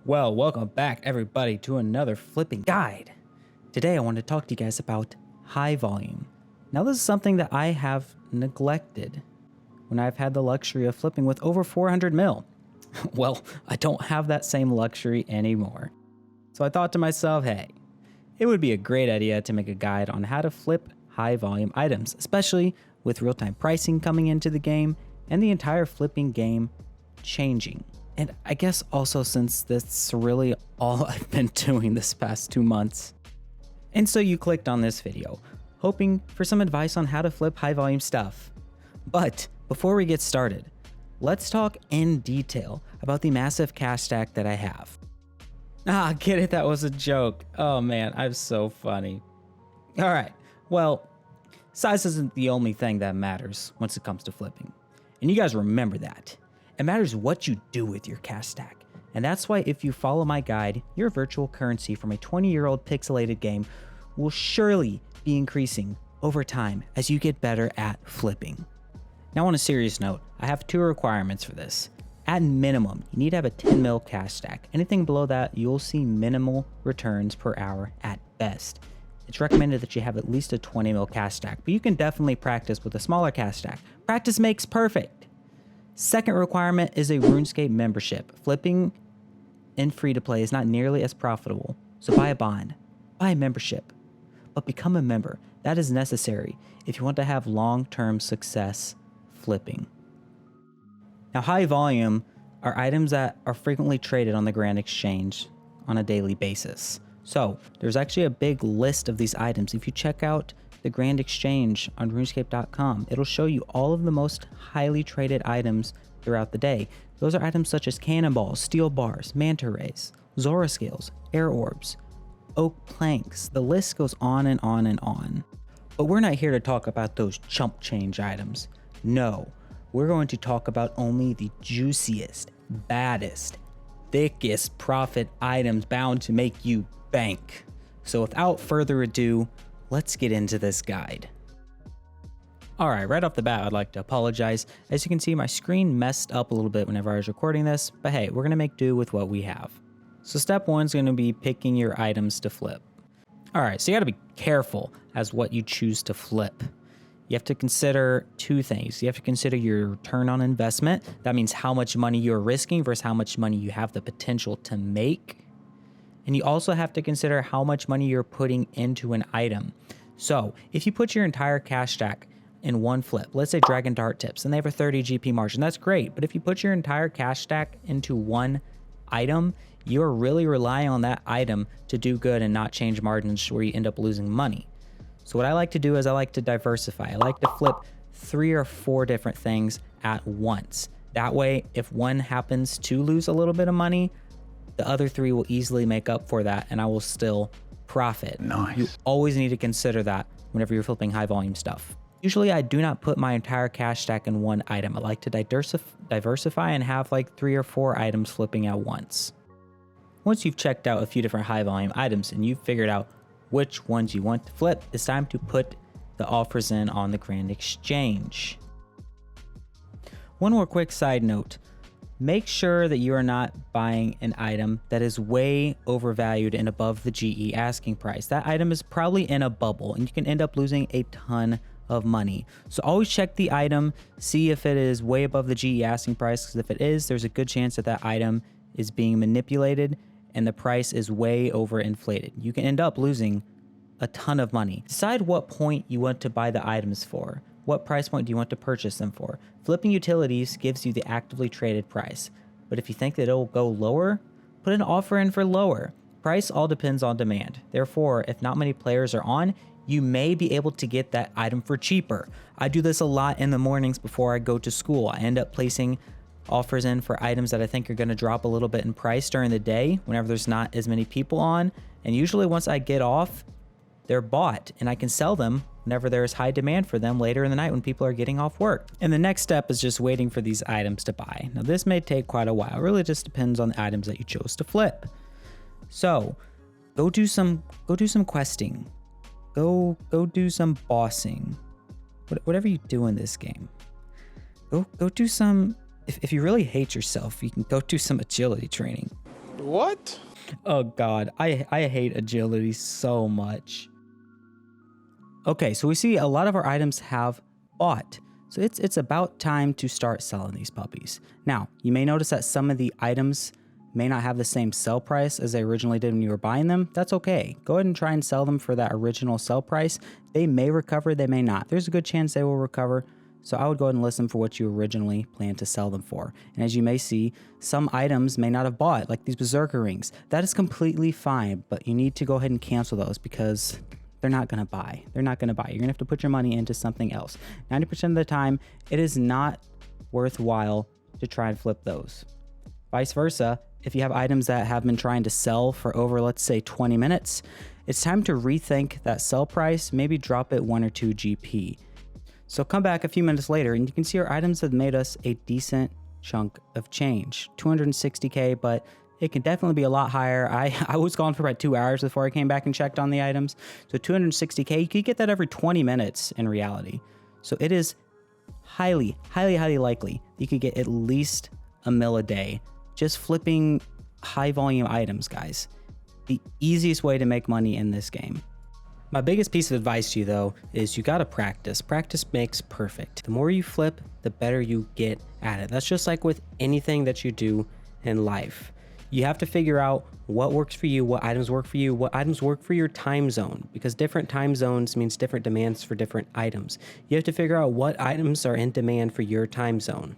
Well, welcome back everybody to another flipping guide. Today I want to talk to you guys about high volume. Now this is something that I have neglected when I've had the luxury of flipping with over 400 mil. Well, I don't have that same luxury anymore. So I thought to myself, hey, it would be a great idea to make a guide on how to flip high volume items, especially with real-time pricing coming into the game and the entire flipping game changing. And I guess also since that's really all I've been doing this past 2 months. And so you clicked on this video, hoping for some advice on how to flip high volume stuff. But before we get started, let's talk in detail about the massive cash stack that I have. Get it, that was a joke. Oh man, I'm so funny. All right, well, size isn't the only thing that matters once it comes to flipping. And you guys remember that. It matters what you do with your cash stack. And that's why if you follow my guide, your virtual currency from a 20-year-old pixelated game will surely be increasing over time as you get better at flipping. Now on a serious note, I have 2 requirements for this. At minimum, you need to have a 10 mil cash stack. Anything below that, you'll see minimal returns per hour at best. It's recommended that you have at least a 20 mil cash stack, but you can definitely practice with a smaller cash stack. Practice makes perfect. Second requirement is a RuneScape membership. Flipping in free-to-play is not nearly as profitable, so buy a bond, buy a membership, but become a member. That is necessary if you want to have long-term success flipping. Now, high volume are items that are frequently traded on the Grand Exchange on a daily basis. So there's actually a big list of these items. If you check out the Grand Exchange on RuneScape.com, it'll show you all of the most highly traded items throughout the day. Those are items such as cannonballs, steel bars, manta rays, Zora scales, air orbs, oak planks. The list goes on and on and on. But we're not here to talk about those chump change items. No, we're going to talk about only the juiciest, baddest, thickest profit items bound to make you bank. So without further ado, let's get into this guide. Alright, right off the bat, I'd like to apologize. As you can see, my screen messed up a little bit whenever I was recording this, but hey, we're going to make do with what we have. So step 1 is going to be picking your items to flip. Alright, so you got to be careful as what you choose to flip. You have to consider 2 things. You have to consider your return on investment. That means how much money you're risking versus how much money you have the potential to make. And you also have to consider how much money you're putting into an item. So if you put your entire cash stack in one flip, let's say Dragon Dart tips, and they have a 30 GP margin, that's great. But if you put your entire cash stack into one item, you're really relying on that item to do good and not change margins where you end up losing money. So what I like to do is I like to diversify. I like to flip 3 or 4 different things at once. That way, if one happens to lose a little bit of money, the other 3 will easily make up for that and I will still profit. Nice. You always need to consider that whenever you're flipping high volume stuff. Usually I do not put my entire cash stack in one item. I like to diversify and have like 3 or 4 items flipping at once. Once you've checked out a few different high volume items and you've figured out which ones you want to flip, it's time to put the offers in on the Grand Exchange. One more quick side note. Make sure that you are not buying an item that is way overvalued and above the GE asking price. That item is probably in a bubble and you can end up losing a ton of money. So always check the item, see if it is way above the GE asking price, because if it is, there's a good chance that that item is being manipulated and the price is way overinflated. You can end up losing a ton of money. Decide what point you want to buy the items for. What price point do you want to purchase them for? Flipping utilities gives you the actively traded price, but if you think that it'll go lower, put an offer in for lower. Price all depends on demand. Therefore, if not many players are on, you may be able to get that item for cheaper. I do this a lot in the mornings before I go to school. I end up placing offers in for items that I think are going to drop a little bit in price during the day whenever there's not as many people on, and usually once I get off, they're bought and I can sell them whenever there's high demand for them later in the night when people are getting off work. And the next step is just waiting for these items to buy. Now this may take quite a while. It really just depends on the items that you chose to flip. So go do some questing. Go do some bossing. Whatever you do in this game. Go do some, if you really hate yourself, you can go do some agility training. What? Oh God, I hate agility so much. Okay, so we see a lot of our items have bought. So it's about time to start selling these puppies. Now, you may notice that some of the items may not have the same sell price as they originally did when you were buying them. That's okay. Go ahead and try and sell them for that original sell price. They may recover, they may not. There's a good chance they will recover. So I would go ahead and list them for what you originally planned to sell them for. And as you may see, some items may not have bought, like these Berserker rings. That is completely fine, but you need to go ahead and cancel those because they're not going to buy. They're not going to buy. You're going to have to put your money into something else. 90% of the time, it is not worthwhile to try and flip those. Vice versa, if you have items that have been trying to sell for over, let's say 20 minutes, it's time to rethink that sell price, maybe drop it 1 or 2 GP. So come back a few minutes later and you can see our items have made us a decent chunk of change. 260K, but it can definitely be a lot higher. I was gone for about 2 hours before I came back and checked on the items. So 260K, you could get that every 20 minutes in reality. So it is highly likely you could get at least a mil a day just flipping high volume items, guys. The easiest way to make money in this game. My biggest piece of advice to you though is you gotta practice. Practice makes perfect. The more you flip, the better you get at it. That's just like with anything that you do in life. You have to figure out what works for you, what items work for you, what items work for your time zone, because different time zones means different demands for different items. You have to figure out what items are in demand for your time zone.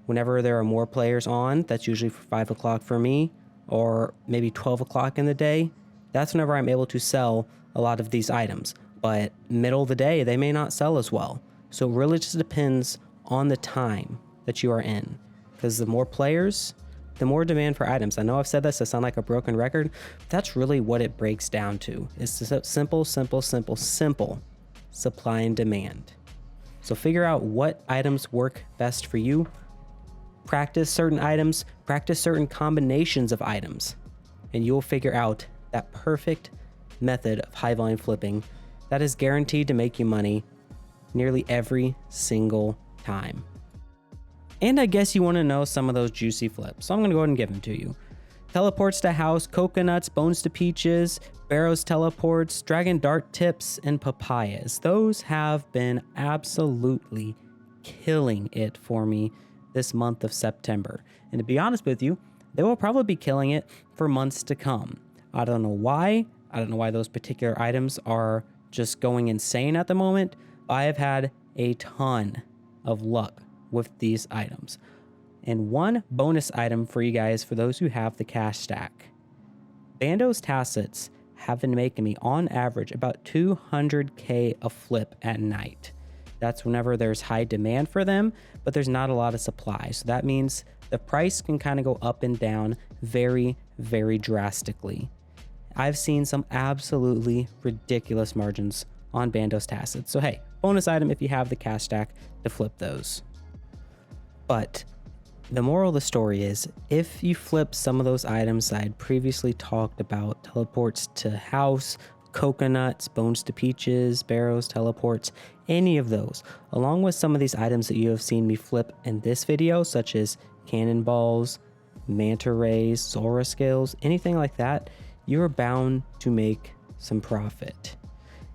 Whenever there are more players on, that's usually for 5 o'clock for me, or maybe 12 o'clock in the day. That's whenever I'm able to sell a lot of these items, but middle of the day, they may not sell as well. So it really just depends on the time that you are in, because the more players, the more demand for items. I know I've said this, I sound like a broken record, but that's really what it breaks down to. It's just simple supply and demand. So figure out what items work best for you, practice certain items, practice certain combinations of items, and you'll figure out that perfect method of high volume flipping that is guaranteed to make you money nearly every single time. And I guess you want to know some of those juicy flips, so I'm going to go ahead and give them to you. Teleports to house, coconuts, bones to peaches, barrows teleports, dragon dart tips, and papayas. Those have been absolutely killing it for me this month of September. And to be honest with you, they will probably be killing it for months to come. I don't know why. I don't know why those particular items are just going insane at the moment. I have had a ton of luck with these items. And one bonus item for you guys, for those who have the cash stack. Bandos Tassets have been making me on average about 200K a flip at night. That's whenever there's high demand for them, but there's not a lot of supply. So that means the price can kind of go up and down very drastically. I've seen some absolutely ridiculous margins on Bandos Tassets. So hey, bonus item if you have the cash stack to flip those. But the moral of the story is, if you flip some of those items I had previously talked about, teleports to house, coconuts, bones to peaches, barrows, teleports, any of those, along with some of these items that you have seen me flip in this video, such as cannonballs, manta rays, Zora scales, anything like that, you are bound to make some profit.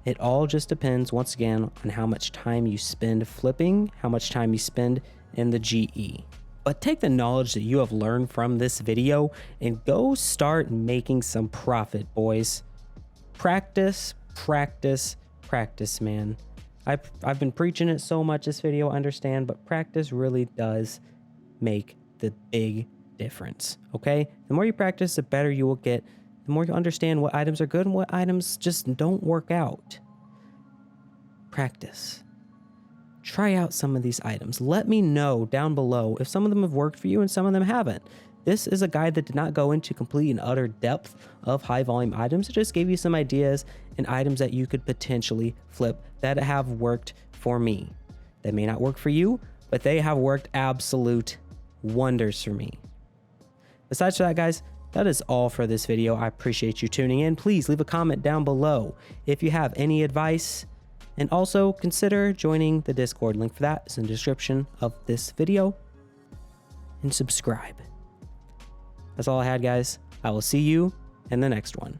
It all just depends, once again, on how much time you spend flipping, how much time you spend in the GE. But take the knowledge that you have learned from this video and go start making some profit, boys. Practice, man. I've been preaching it so much this video, I understand, but practice really does make the big difference, okay? The more you practice, the better you will get. The more you understand what items are good and what items just don't work out. Practice. Try out some of these items. Let me know down below if some of them have worked for you and some of them haven't. This is a guide that did not go into complete and utter depth of high volume items. It just gave you some ideas and items that you could potentially flip that have worked for me. They may not work for you, but they have worked absolute wonders for me. Besides that, guys, that is all for this video. I appreciate you tuning in. Please leave a comment down below if you have any advice, and also consider joining the Discord. Link for that is in the description of this video, and subscribe. That's all I had, guys. I will see you in the next one.